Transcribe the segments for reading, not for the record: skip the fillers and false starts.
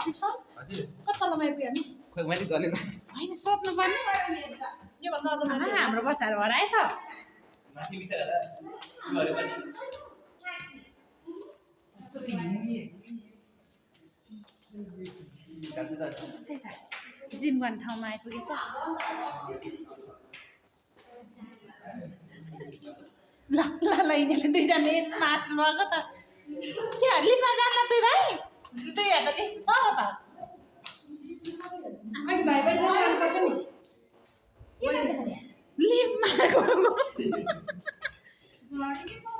टिप्छौ हजुर कता लमाइ पुग्यो हामी खोइ मैले गर्ने हैन सोध्नु पर्ने यो भन्दा अझ माथि हाम्रो बच्चाहरु हराए त माथि बिचार तिमीहरु पनि त्यही त जिम गर्ने ठाउँमा आइपुगेछ ल ल ल यिनीहरूले दुईजना मात्र भएको त के लिपमा जान्न दुई भाइ दुई हात त चल त अनि भाइ पनि जानु पर्छ नि लिपमा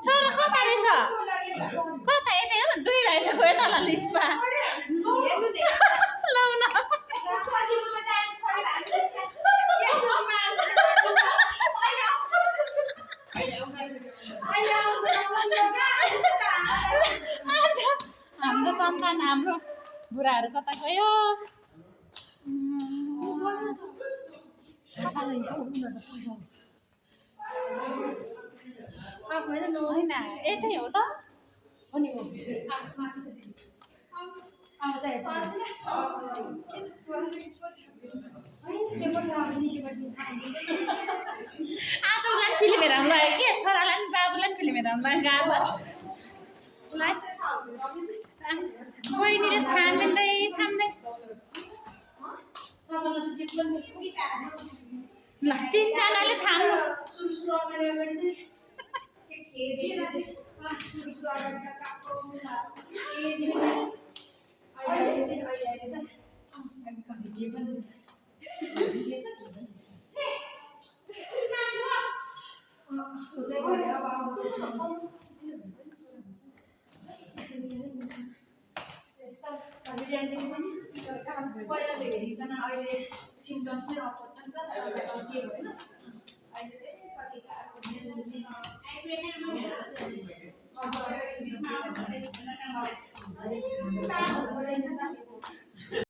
छोरा कता रहेछ कता यतै हो दुई भाइ त गयो तल लिपमा लौ न हाम्रो सन्तान हाम्रो बुढाहरू कता गयो होइन यतै हो त आज उसलाई फिल्म हेराउनु लाग्यो के छोरालाई पनि बाबुलाई पनि फिल्म हेराउनु लाग्यो आज उसलाई बहिनीले थाम्दै ल तिनजनाले थाम्नु पहिला त हेरिकन अहिले सिम्टम्स नै अफ छ नि त के होइन अहिले कति